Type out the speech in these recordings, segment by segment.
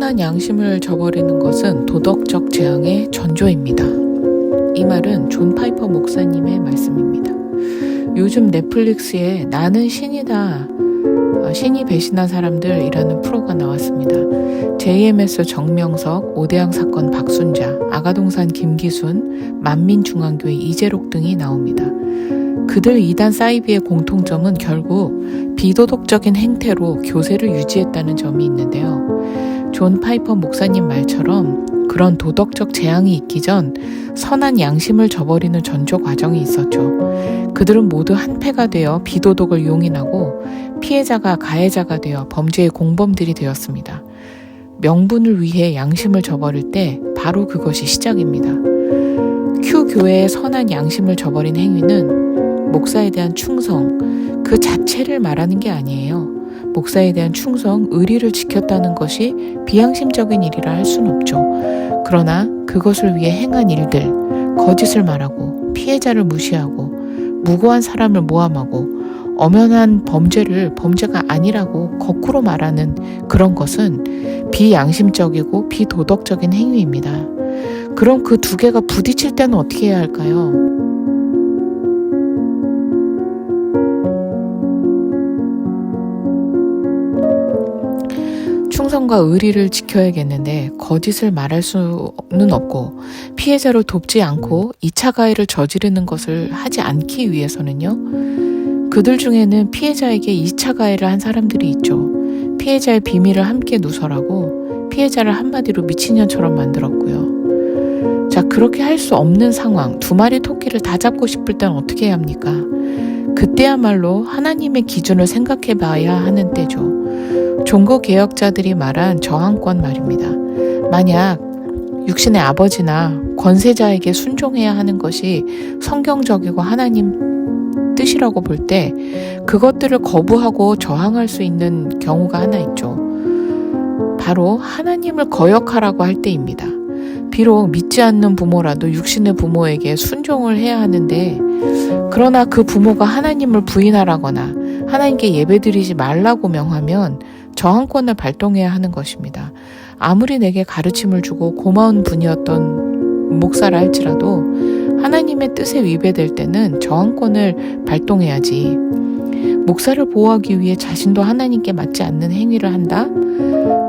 선한 양심을 저버리는 것은 도덕적 재앙의 전조입니다. 이 말은 존 파이퍼 목사님의 말씀입니다. 요즘 넷플릭스에 나는 신이다, 신이 배신한 사람들이라는 프로가 나왔습니다. JMS 정명석, 오대양 사건 박순자, 아가동산 김기순, 만민중앙교회 이재록 등이 나옵니다. 그들 이단 사이비의 공통점은 결국 비도덕적인 행태로 교세를 유지했다는 점이 있는데요. 존 파이퍼 목사님 말처럼 그런 도덕적 재앙이 있기 전 선한 양심을 저버리는 전조 과정이 있었죠. 그들은 모두 한패가 되어 비도덕을 용인하고 피해자가 가해자가 되어 범죄의 공범들이 되었습니다. 명분을 위해 양심을 저버릴 때 바로 그것이 시작입니다. Q교회의 선한 양심을 저버린 행위는 목사에 대한 충성, 그 자체를 말하는 게 아니에요. 목사에 대한 충성, 의리를 지켰다는 것이 비양심적인 일이라 할 수는 없죠. 그러나 그것을 위해 행한 일들, 거짓을 말하고 피해자를 무시하고 무고한 사람을 모함하고 엄연한 범죄를 범죄가 아니라고 거꾸로 말하는 그런 것은 비양심적이고 비도덕적인 행위입니다. 그럼 그 두 개가 부딪힐 때는 어떻게 해야 할까요? 충성과 의리를 지켜야겠는데 거짓을 말할 수는 없고 피해자를 돕지 않고 2차 가해를 저지르는 것을 하지 않기 위해서는요. 그들 중에는 피해자에게 2차 가해를 한 사람들이 있죠. 피해자의 비밀을 함께 누설하고 피해자를 한마디로 미친년처럼 만들었고요. 자, 그렇게 할 수 없는 상황, 두 마리 토끼를 다 잡고 싶을 땐 어떻게 해야 합니까? 그때야말로 하나님의 기준을 생각해 봐야 하는 때죠. 종교 개혁자들이 말한 저항권 말입니다. 만약 육신의 아버지나 권세자에게 순종해야 하는 것이 성경적이고 하나님 뜻이라고 볼 때 그것들을 거부하고 저항할 수 있는 경우가 하나 있죠. 바로 하나님을 거역하라고 할 때입니다. 비록 믿지 않는 부모라도 육신의 부모에게 순종을 해야 하는데 그러나 그 부모가 하나님을 부인하라거나 하나님께 예배드리지 말라고 명하면 저항권을 발동해야 하는 것입니다. 아무리 내게 가르침을 주고 고마운 분이었던 목사라 할지라도 하나님의 뜻에 위배될 때는 저항권을 발동해야지. 목사를 보호하기 위해 자신도 하나님께 맞지 않는 행위를 한다?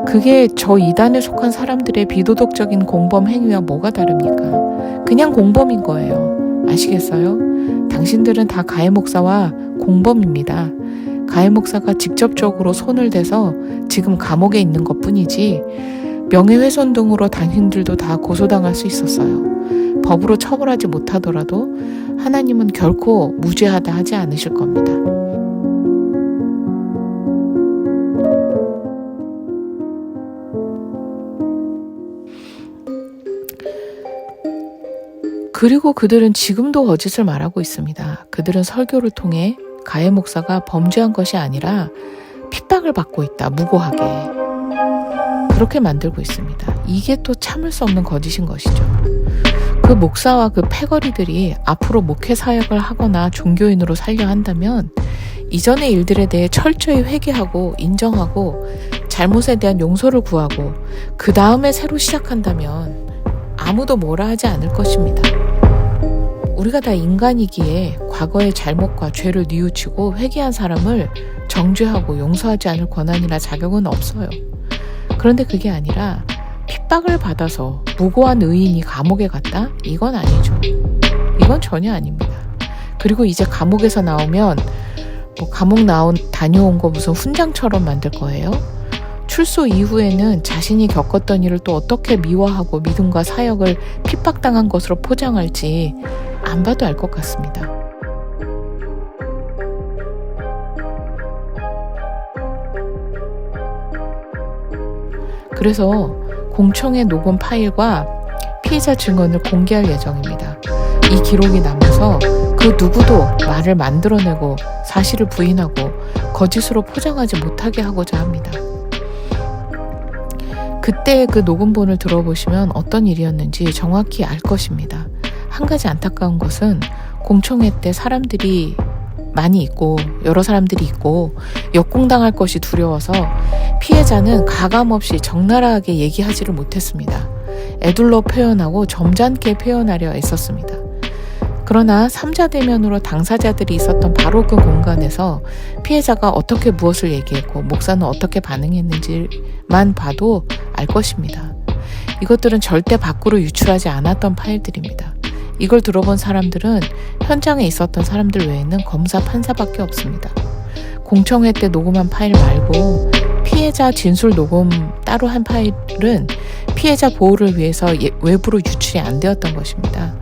그게 저 이단에 속한 사람들의 비도덕적인 공범 행위와 뭐가 다릅니까? 그냥 공범인 거예요. 아시겠어요? 당신들은 다 가해 목사와 공범입니다. 가해 목사가 직접적으로 손을 대서 지금 감옥에 있는 것뿐이지 명예훼손 등으로 당신들도 다 고소당할 수 있었어요. 법으로 처벌하지 못하더라도 하나님은 결코 무죄하다 하지 않으실 겁니다. 그리고 그들은 지금도 거짓을 말하고 있습니다. 그들은 설교를 통해 가해 목사가 범죄한 것이 아니라 핍박을 받고 있다, 무고하게. 그렇게 만들고 있습니다. 이게 또 참을 수 없는 거짓인 것이죠. 그 목사와 그 패거리들이 앞으로 목회 사역을 하거나 종교인으로 살려 한다면 이전의 일들에 대해 철저히 회개하고 인정하고 잘못에 대한 용서를 구하고 그 다음에 새로 시작한다면 아무도 뭐라 하지 않을 것입니다. 우리가 다 인간이기에 과거의 잘못과 죄를 뉘우치고 회개한 사람을 정죄하고 용서하지 않을 권한이나 자격은 없어요. 그런데 그게 아니라 핍박을 받아서 무고한 의인이 감옥에 갔다? 이건 아니죠. 이건 전혀 아닙니다. 그리고 이제 감옥에서 나오면 감옥 다녀온 거 무슨 훈장처럼 만들 거예요? 출소 이후에는 자신이 겪었던 일을 또 어떻게 미화하고 믿음과 사역을 핍박당한 것으로 포장할지 안 봐도 알 것 같습니다. 그래서 공청회 녹음 파일과 피해자 증언을 공개할 예정입니다. 이 기록이 남아서 그 누구도 말을 만들어내고 사실을 부인하고 거짓으로 포장하지 못하게 하고자 합니다. 그때 그 녹음본을 들어보시면 어떤 일이었는지 정확히 알 것입니다. 한 가지 안타까운 것은 공청회 때 사람들이 많이 있고 여러 사람들이 있고 역공당할 것이 두려워서 피해자는 가감없이 적나라하게 얘기하지를 못했습니다. 애둘러 표현하고 점잖게 표현하려 애썼습니다. 그러나 3자 대면으로 당사자들이 있었던 바로 그 공간에서 피해자가 어떻게 무엇을 얘기했고 목사는 어떻게 반응했는지만 봐도 알 것입니다. 이것들은 절대 밖으로 유출하지 않았던 파일들입니다. 이걸 들어본 사람들은 현장에 있었던 사람들 외에는 검사, 판사밖에 없습니다. 공청회 때 녹음한 파일 말고 피해자 진술 녹음 따로 한 파일은 피해자 보호를 위해서 외부로 유출이 안 되었던 것입니다.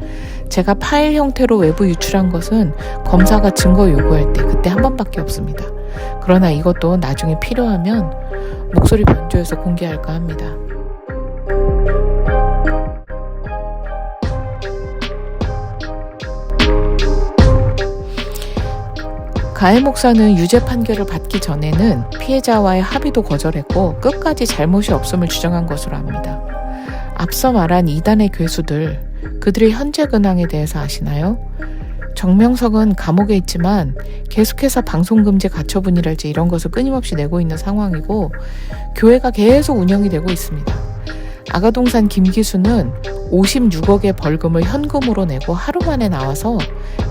제가 파일 형태로 외부 유출한 것은 검사가 증거 요구할 때 그때 한 번밖에 없습니다. 그러나 이것도 나중에 필요하면 목소리 변조해서 공개할까 합니다. 가해 목사는 유죄 판결을 받기 전에는 피해자와의 합의도 거절했고 끝까지 잘못이 없음을 주장한 것으로 압니다. 앞서 말한 이단의 괴수들, 그들의 현재 근황에 대해서 아시나요? 정명석은 감옥에 있지만 계속해서 방송금지 가처분이랄지 이런 것을 끊임없이 내고 있는 상황이고 교회가 계속 운영이 되고 있습니다. 아가동산 김기수는 56억의 벌금을 현금으로 내고 하루 만에 나와서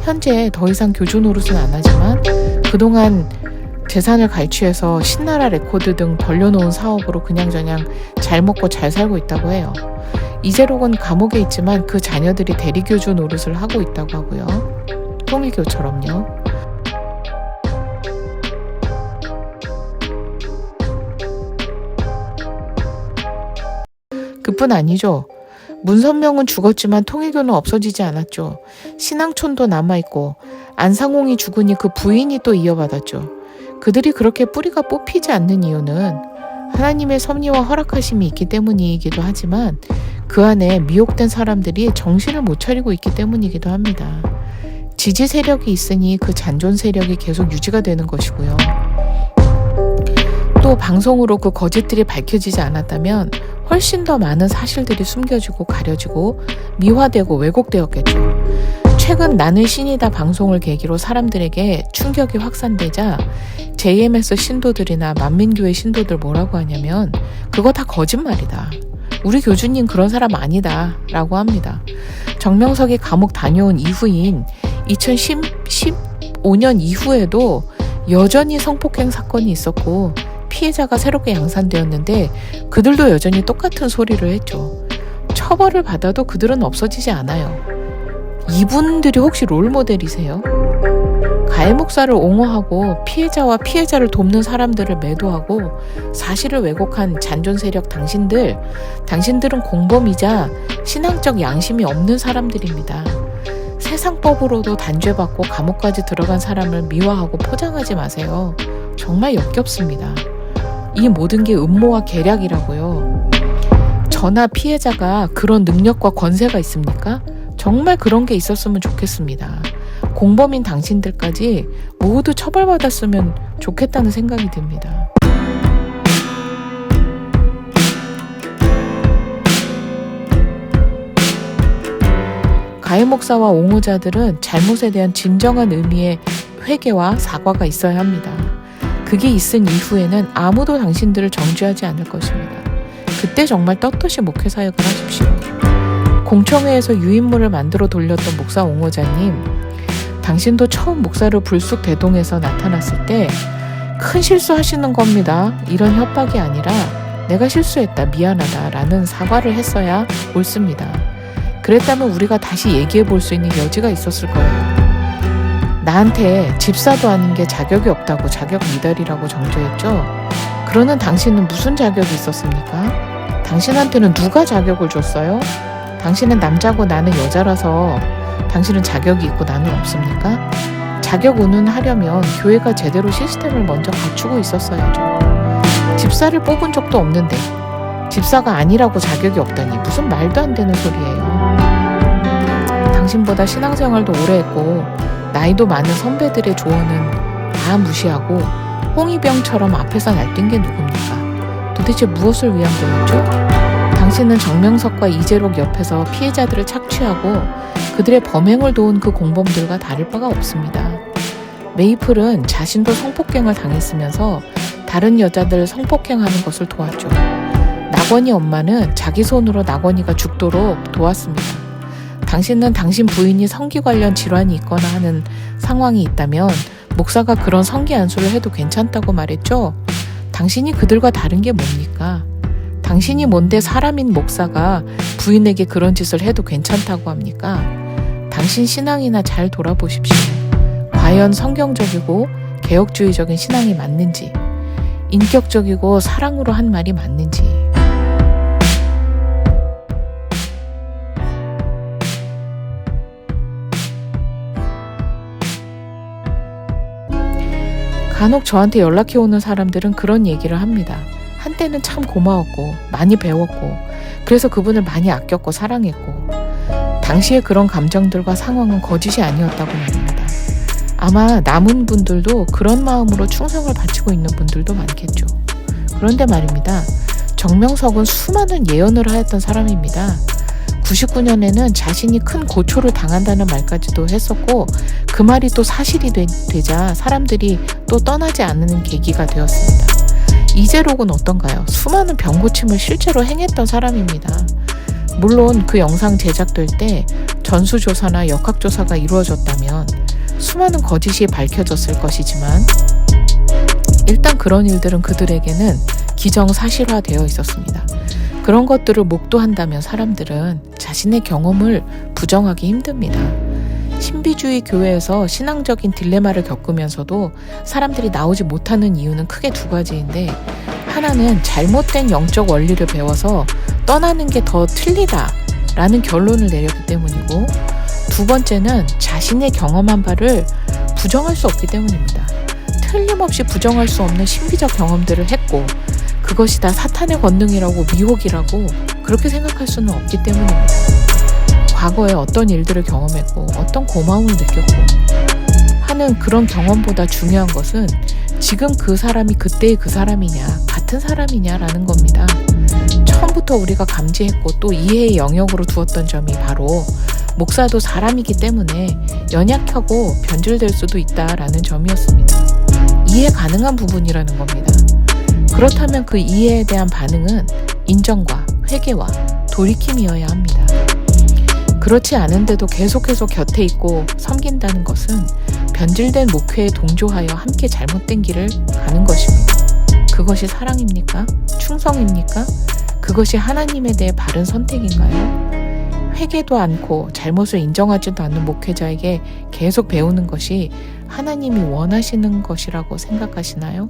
현재 더 이상 교주 노릇은 안 하지만 그동안 재산을 갈취해서 신나라 레코드 등 벌려놓은 사업으로 그냥저냥 잘 먹고 잘 살고 있다고 해요. 이재록은 감옥에 있지만 그 자녀들이 대리교주 노릇을 하고 있다고 하고요. 통일교처럼요. 그뿐 아니죠. 문선명은 죽었지만 통일교는 없어지지 않았죠. 신앙촌도 남아있고 안상홍이 죽으니 그 부인이 또 이어받았죠. 그들이 그렇게 뿌리가 뽑히지 않는 이유는 하나님의 섭리와 허락하심이 있기 때문이기도 하지만 그 안에 미혹된 사람들이 정신을 못 차리고 있기 때문이기도 합니다. 지지 세력이 있으니 그 잔존 세력이 계속 유지가 되는 것이고요. 또 방송으로 그 거짓들이 밝혀지지 않았다면 훨씬 더 많은 사실들이 숨겨지고 가려지고 미화되고 왜곡되었겠죠. 최근 나는 신이다 방송을 계기로 사람들에게 충격이 확산되자 JMS 신도들이나 만민교회 신도들 뭐라고 하냐면 그거 다 거짓말이다. 우리 교주님 그런 사람 아니다 라고 합니다. 정명석이 감옥 다녀온 이후인 2015년 이후에도 여전히 성폭행 사건이 있었고 피해자가 새롭게 양산되었는데 그들도 여전히 똑같은 소리를 했죠. 처벌을 받아도 그들은 없어지지 않아요. 이분들이 혹시 롤모델이세요? 가해 목사를 옹호하고 피해자와 피해자를 돕는 사람들을 매도하고 사실을 왜곡한 잔존 세력 당신들은 공범이자 신앙적 양심이 없는 사람들입니다. 세상법으로도 단죄받고 감옥까지 들어간 사람을 미화하고 포장하지 마세요. 정말 역겹습니다. 이 모든 게 음모와 계략이라고요. 저나 피해자가 그런 능력과 권세가 있습니까? 정말 그런 게 있었으면 좋겠습니다. 공범인 당신들까지 모두 처벌받았으면 좋겠다는 생각이 듭니다. 가해 목사와 옹호자들은 잘못에 대한 진정한 의미의 회개와 사과가 있어야 합니다. 그게 있은 이후에는 아무도 당신들을 정죄하지 않을 것입니다. 그때 정말 떳떳이 목회사역을 하십시오. 공청회에서 유인물을 만들어 돌렸던 목사 옹호자님, 당신도 처음 목사를 불쑥 대동해서 나타났을 때 큰 실수하시는 겁니다. 이런 협박이 아니라 내가 실수했다, 미안하다 라는 사과를 했어야 옳습니다. 그랬다면 우리가 다시 얘기해 볼 수 있는 여지가 있었을 거예요. 나한테 집사도 아닌 게 자격이 없다고 자격 미달이라고 정죄했죠. 그러는 당신은 무슨 자격이 있었습니까? 당신한테는 누가 자격을 줬어요? 당신은 남자고 나는 여자라서 당신은 자격이 있고 나는 없습니까? 자격 운운하려면 교회가 제대로 시스템을 먼저 갖추고 있었어야죠. 집사를 뽑은 적도 없는데 집사가 아니라고 자격이 없다니 무슨 말도 안 되는 소리예요. 당신보다 신앙생활도 오래 했고 나이도 많은 선배들의 조언은 다 무시하고 홍위병처럼 앞에서 날뛴 게 누굽니까? 도대체 무엇을 위한 거였죠? 당신은 정명석과 이재록 옆에서 피해자들을 착취하고 그들의 범행을 도운 그 공범들과 다를 바가 없습니다. 메이플은 자신도 성폭행을 당했으면서 다른 여자들 성폭행하는 것을 도왔죠. 나건이 엄마는 자기 손으로 나건이가 죽도록 도왔습니다. 당신은 당신 부인이 성기 관련 질환이 있거나 하는 상황이 있다면 목사가 그런 성기 안수를 해도 괜찮다고 말했죠. 당신이 그들과 다른 게 뭡니까? 당신이 뭔데 사람인 목사가 부인에게 그런 짓을 해도 괜찮다고 합니까? 당신 신앙이나 잘 돌아보십시오. 과연 성경적이고 개혁주의적인 신앙이 맞는지, 인격적이고 사랑으로 한 말이 맞는지. 간혹 저한테 연락해 오는 사람들은 그런 얘기를 합니다. 한때는 참 고마웠고 많이 배웠고 그래서 그분을 많이 아꼈고 사랑했고 당시에 그런 감정들과 상황은 거짓이 아니었다고 말입니다. 아마 남은 분들도 그런 마음으로 충성을 바치고 있는 분들도 많겠죠. 그런데 말입니다. 정명석은 수많은 예언을 하였던 사람입니다. 99년에는 자신이 큰 고초를 당한다는 말까지도 했었고 그 말이 또 사실이 되자 사람들이 또 떠나지 않는 계기가 되었습니다. 이재록은 어떤가요? 수많은 병고침을 실제로 행했던 사람입니다. 물론 그 영상 제작될 때 전수조사나 역학조사가 이루어졌다면 수많은 거짓이 밝혀졌을 것이지만 일단 그런 일들은 그들에게는 기정사실화되어 있었습니다. 그런 것들을 목도한다면 사람들은 자신의 경험을 부정하기 힘듭니다. 신비주의 교회에서 신앙적인 딜레마를 겪으면서도 사람들이 나오지 못하는 이유는 크게 두 가지인데 하나는 잘못된 영적 원리를 배워서 떠나는 게 더 틀리다 라는 결론을 내렸기 때문이고 두 번째는 자신의 경험한 바를 부정할 수 없기 때문입니다. 틀림없이 부정할 수 없는 신비적 경험들을 했고 그것이 다 사탄의 권능이라고 미혹이라고 그렇게 생각할 수는 없기 때문입니다. 과거에 어떤 일들을 경험했고 어떤 고마움을 느꼈고 하는 그런 경험보다 중요한 것은 지금 그 사람이 그때의 그 사람이냐 같은 사람이냐라는 겁니다. 처음부터 우리가 감지했고 또 이해의 영역으로 두었던 점이 바로 목사도 사람이기 때문에 연약하고 변질될 수도 있다라는 점이었습니다. 이해 가능한 부분이라는 겁니다. 그렇다면 그 이해에 대한 반응은 인정과 회개와 돌이킴이어야 합니다. 그렇지 않은데도 계속해서 곁에 있고 섬긴다는 것은 변질된 목회에 동조하여 함께 잘못된 길을 가는 것입니다. 그것이 사랑입니까? 충성입니까? 그것이 하나님에 대해 바른 선택인가요? 회개도 않고 잘못을 인정하지도 않는 목회자에게 계속 배우는 것이 하나님이 원하시는 것이라고 생각하시나요?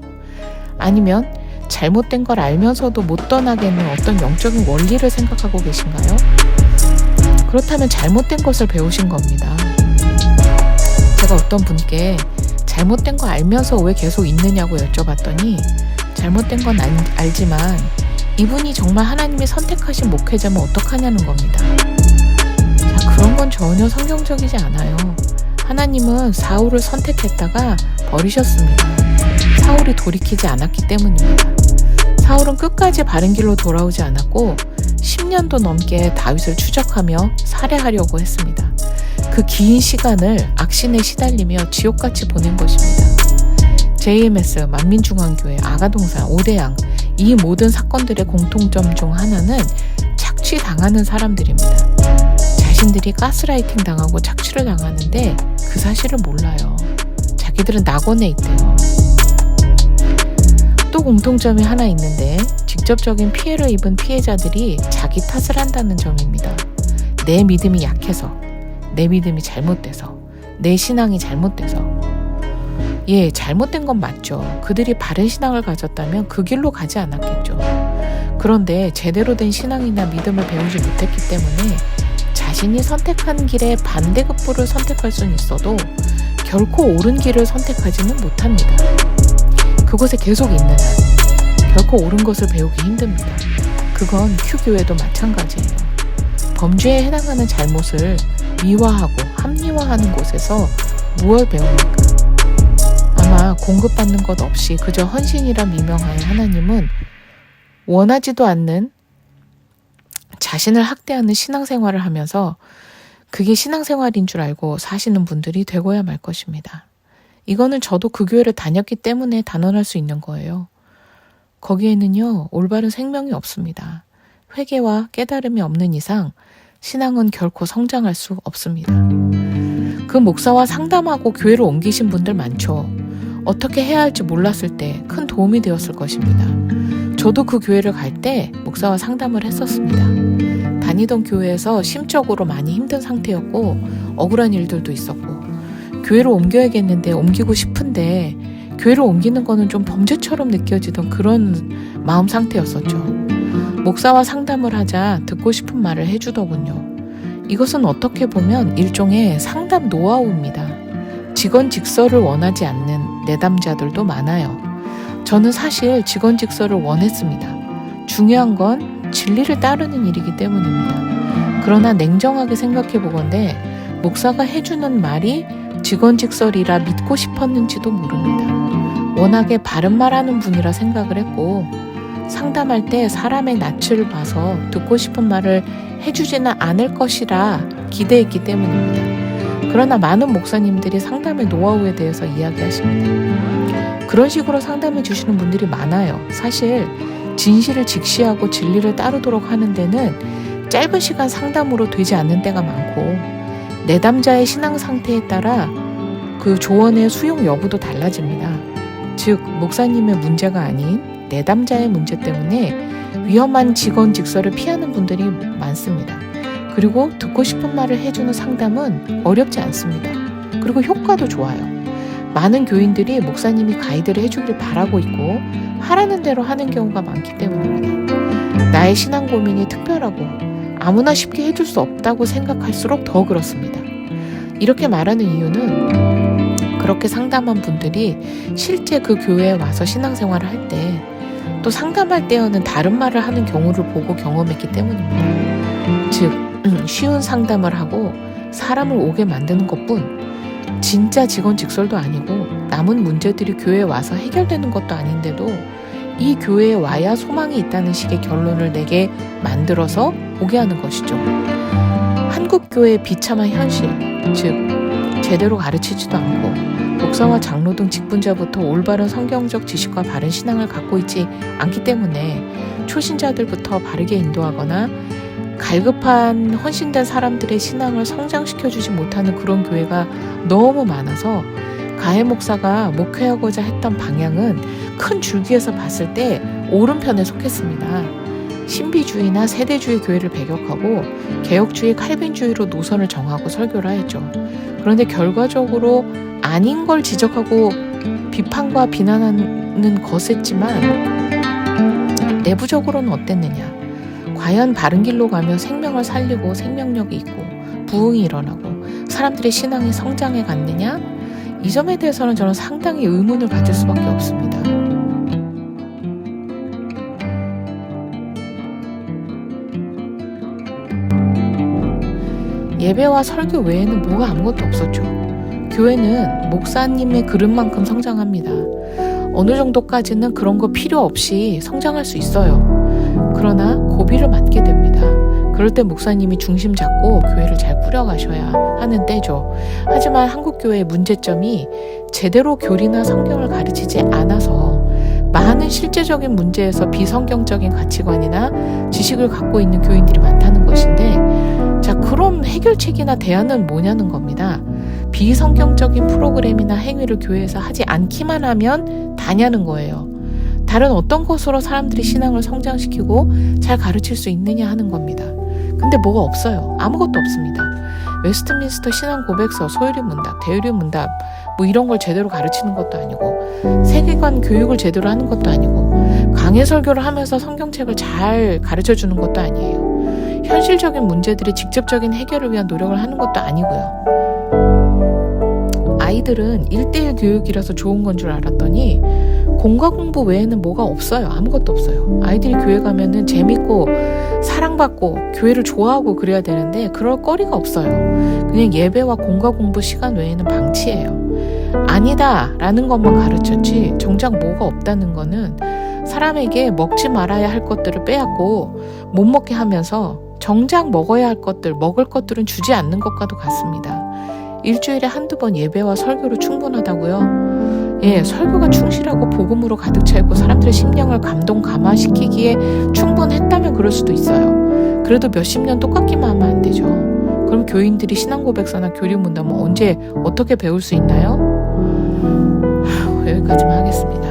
아니면 잘못된 걸 알면서도 못 떠나겠는 어떤 영적인 원리를 생각하고 계신가요? 그렇다면 잘못된 것을 배우신 겁니다. 제가 어떤 분께 잘못된 거 알면서 왜 계속 있느냐고 여쭤봤더니 잘못된 건 알지만 이분이 정말 하나님이 선택하신 목회자면 어떡하냐는 겁니다. 자, 그런 건 전혀 성경적이지 않아요. 하나님은 사울을 선택했다가 버리셨습니다. 사울이 돌이키지 않았기 때문입니다. 사울은 끝까지 바른 길로 돌아오지 않았고 10년도 넘게 다윗을 추적하며 살해하려고 했습니다. 그 긴 시간을 악신에 시달리며 지옥같이 보낸 것입니다. JMS, 만민중앙교회, 아가동산, 오대양 이 모든 사건들의 공통점 중 하나는 착취당하는 사람들입니다. 자신들이 가스라이팅 당하고 착취를 당하는데 그 사실을 몰라요. 자기들은 낙원에 있대요. 또 공통점이 하나 있는데 직접적인 피해를 입은 피해자들이 자기 탓을 한다는 점입니다. 내 믿음이 약해서, 내 믿음이 잘못돼서, 내 신앙이 잘못돼서. 예, 잘못된 건 맞죠. 그들이 바른 신앙을 가졌다면 그 길로 가지 않았겠죠. 그런데 제대로 된 신앙이나 믿음을 배우지 못했기 때문에 자신이 선택한 길에 반대급부를 선택할 수는 있어도 결코 옳은 길을 선택하지는 못합니다. 그곳에 계속 있는 한 결코 옳은 것을 배우기 힘듭니다. 그건 큐교회도 마찬가지예요. 범죄에 해당하는 잘못을 미화하고 합리화하는 곳에서 무엇을 배웁니까? 아마 공급받는 것 없이 그저 헌신이라 미명하는 하나님은 원하지도 않는 자신을 학대하는 신앙생활을 하면서 그게 신앙생활인 줄 알고 사시는 분들이 되고야 말 것입니다. 이거는 저도 그 교회를 다녔기 때문에 단언할 수 있는 거예요. 거기에는요, 올바른 생명이 없습니다. 회개와 깨달음이 없는 이상 신앙은 결코 성장할 수 없습니다. 그 목사와 상담하고 교회로 옮기신 분들 많죠. 어떻게 해야 할지 몰랐을 때 큰 도움이 되었을 것입니다. 저도 그 교회를 갈 때 목사와 상담을 했었습니다. 다니던 교회에서 심적으로 많이 힘든 상태였고 억울한 일들도 있었고 교회로 옮겨야겠는데 옮기고 싶은데 교회로 옮기는 거는 좀 범죄처럼 느껴지던 그런 마음 상태였었죠. 목사와 상담을 하자 듣고 싶은 말을 해주더군요. 이것은 어떻게 보면 일종의 상담 노하우입니다. 직원직설을 원하지 않는 내담자들도 많아요. 저는 사실 직원직설을 원했습니다. 중요한 건 진리를 따르는 일이기 때문입니다. 그러나 냉정하게 생각해 보건대 목사가 해주는 말이 직원직설이라 믿고 싶었는지도 모릅니다. 워낙에 바른 말하는 분이라 생각을 했고 상담할 때 사람의 낯을 봐서 듣고 싶은 말을 해주지는 않을 것이라 기대했기 때문입니다. 그러나 많은 목사님들이 상담의 노하우에 대해서 이야기하십니다. 그런 식으로 상담해 주시는 분들이 많아요. 사실 진실을 직시하고 진리를 따르도록 하는 데는 짧은 시간 상담으로 되지 않는 때가 많고 내담자의 신앙 상태에 따라 그 조언의 수용 여부도 달라집니다. 즉 목사님의 문제가 아닌 내담자의 문제 때문에 위험한 직원직설을 피하는 분들이 많습니다. 그리고 듣고 싶은 말을 해주는 상담은 어렵지 않습니다. 그리고 효과도 좋아요. 많은 교인들이 목사님이 가이드를 해주길 바라고 있고 하라는 대로 하는 경우가 많기 때문입니다. 나의 신앙 고민이 특별하고 아무나 쉽게 해줄 수 없다고 생각할수록 더 그렇습니다. 이렇게 말하는 이유는 그렇게 상담한 분들이 실제 그 교회에 와서 신앙생활을 할 때 또 상담할 때와는 다른 말을 하는 경우를 보고 경험했기 때문입니다. 즉 쉬운 상담을 하고 사람을 오게 만드는 것뿐 진짜 직원직설도 아니고 남은 문제들이 교회에 와서 해결되는 것도 아닌데도 이 교회에 와야 소망이 있다는 식의 결론을 내게 만들어서 오게 하는 것이죠. 한국교회의 비참한 현실, 즉 제대로 가르치지도 않고 목사와 장로 등 직분자부터 올바른 성경적 지식과 바른 신앙을 갖고 있지 않기 때문에 초신자들부터 바르게 인도하거나 갈급한 헌신된 사람들의 신앙을 성장시켜주지 못하는 그런 교회가 너무 많아서 가해 목사가 목회하고자 했던 방향은 큰 줄기에서 봤을 때 오른편에 속했습니다. 신비주의나 세대주의 교회를 배격하고 개혁주의 칼빈주의로 노선을 정하고 설교를 하였죠. 그런데 결과적으로 아닌 걸 지적하고 비판과 비난하는 것했지만 내부적으로는 어땠느냐? 과연 바른 길로 가며 생명을 살리고 생명력이 있고 부흥이 일어나고 사람들의 신앙이 성장해 갔느냐? 이 점에 대해서는 저는 상당히 의문을 가질 수밖에 없습니다. 예배와 설교 외에는 뭐가 아무것도 없었죠. 교회는 목사님의 그릇만큼 성장합니다. 어느 정도까지는 그런 거 필요 없이 성장할 수 있어요. 그러나 고비를 맞게 됩니다. 그럴 때 목사님이 중심 잡고 교회를 잘 꾸려가셔야 하는 때죠. 하지만 한국교회의 문제점이 제대로 교리나 성경을 가르치지 않아서 많은 실제적인 문제에서 비성경적인 가치관이나 지식을 갖고 있는 교인들이 많다는 것인데, 자, 그럼 해결책이나 대안은 뭐냐는 겁니다. 비성경적인 프로그램이나 행위를 교회에서 하지 않기만 하면 다냐는 거예요. 다른 어떤 것으로 사람들이 신앙을 성장시키고 잘 가르칠 수 있느냐 하는 겁니다. 근데 뭐가 없어요. 아무것도 없습니다. 웨스트민스터 신앙 고백서, 소유리 문답, 대유리 문답 뭐 이런 걸 제대로 가르치는 것도 아니고 세계관 교육을 제대로 하는 것도 아니고 강해 설교를 하면서 성경책을 잘 가르쳐주는 것도 아니에요. 현실적인 문제들의 직접적인 해결을 위한 노력을 하는 것도 아니고요. 아이들은 1:1 교육이라서 좋은 건 줄 알았더니 공과 공부 외에는 뭐가 없어요. 아무것도 없어요. 아이들이 교회 가면은 재밌고 사랑받고 교회를 좋아하고 그래야 되는데 그럴 거리가 없어요. 그냥 예배와 공과 공부 시간 외에는 방치예요. 아니다 라는 것만 가르쳤지 정작 뭐가 없다는 거는 사람에게 먹지 말아야 할 것들을 빼앗고 못 먹게 하면서 정작 먹어야 할 것들, 먹을 것들은 주지 않는 것과도 같습니다. 일주일에 한두 번 예배와 설교로 충분하다고요? 예, 설교가 충실하고 복음으로 가득 차 있고 사람들의 심령을 감화시키기에 충분했다면 그럴 수도 있어요. 그래도 몇십 년 똑같기만 하면 안 되죠. 그럼 교인들이 신앙고백서나 교리문답은 언제 어떻게 배울 수 있나요? 여기까지만 하겠습니다.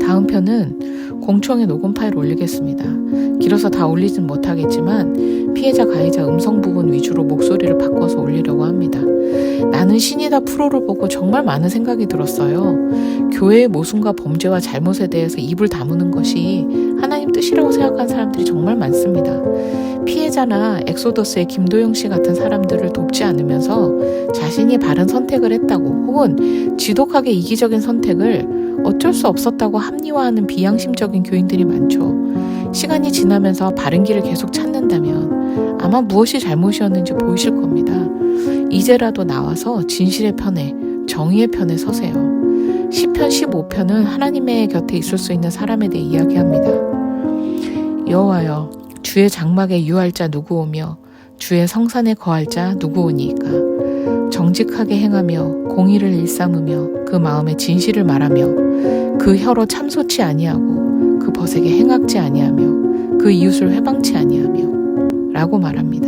다음 편은 공청회 녹음 파일 올리겠습니다. 길어서 다 올리진 못하겠지만 피해자 가해자 음성 부분 위주로 목소리를 바꿔서 올리려고 합니다. 나는 신이다 프로를 보고 정말 많은 생각이 들었어요. 교회의 모순과 범죄와 잘못에 대해서 입을 다무는 것이 하나님 뜻이라고 생각하는 사람들이 정말 많습니다. 피해자나 엑소더스의 김도영 씨 같은 사람들을 돕지 않으면서 자신이 바른 선택을 했다고 혹은 지독하게 이기적인 선택을 어쩔 수 없었다고 합리화하는 비양심적인 교인들이 많죠. 시간이 지나면서 바른 길을 계속 찾는다면 아마 무엇이 잘못이었는지 보이실 겁니다. 이제라도 나와서 진실의 편에, 정의의 편에 서세요. 시편 15편은 하나님의 곁에 있을 수 있는 사람에 대해 이야기합니다. 여호와여, 주의 장막에 유할 자 누구 오며 주의 성산에 거할 자 누구 오니이까. 정직하게 행하며 공의를 일삼으며 그 마음에 진실을 말하며 그 혀로 참소치 아니하고 그 벗에게 행악지 아니하며 그 이웃을 회방치 아니하며 라고 말합니다.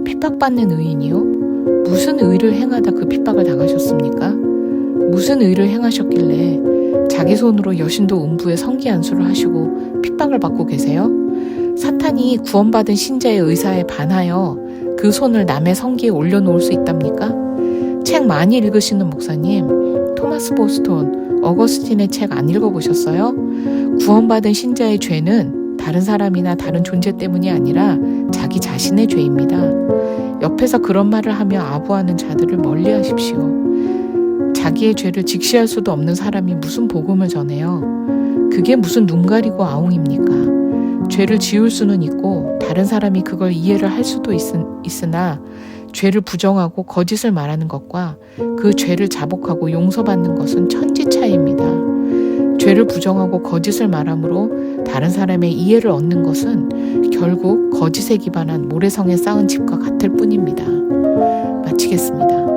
핍박받는 의인이요? 무슨 의를 행하다 그 핍박을 당하셨습니까? 무슨 의를 행하셨길래 자기 손으로 여신도 음부에 성기 안수를 하시고 핍박을 받고 계세요? 사탄이 구원받은 신자의 의사에 반하여 그 손을 남의 성기에 올려놓을 수 있답니까? 책 많이 읽으시는 목사님, 토마스 보스톤, 어거스틴의 책 안 읽어보셨어요? 구원받은 신자의 죄는 다른 사람이나 다른 존재 때문이 아니라 자기 자신의 죄입니다. 옆에서 그런 말을 하며 아부하는 자들을 멀리 하십시오. 자기의 죄를 직시할 수도 없는 사람이 무슨 복음을 전해요? 그게 무슨 눈 가리고 아웅입니까? 죄를 지울 수는 있고 다른 사람이 그걸 이해를 할 수도 있으나 죄를 부정하고 거짓을 말하는 것과 그 죄를 자복하고 용서받는 것은 천지 차이입니다. 죄를 부정하고 거짓을 말함으로 다른 사람의 이해를 얻는 것은 결국 거짓에 기반한 모래성에 쌓은 집과 같을 뿐입니다. 마치겠습니다.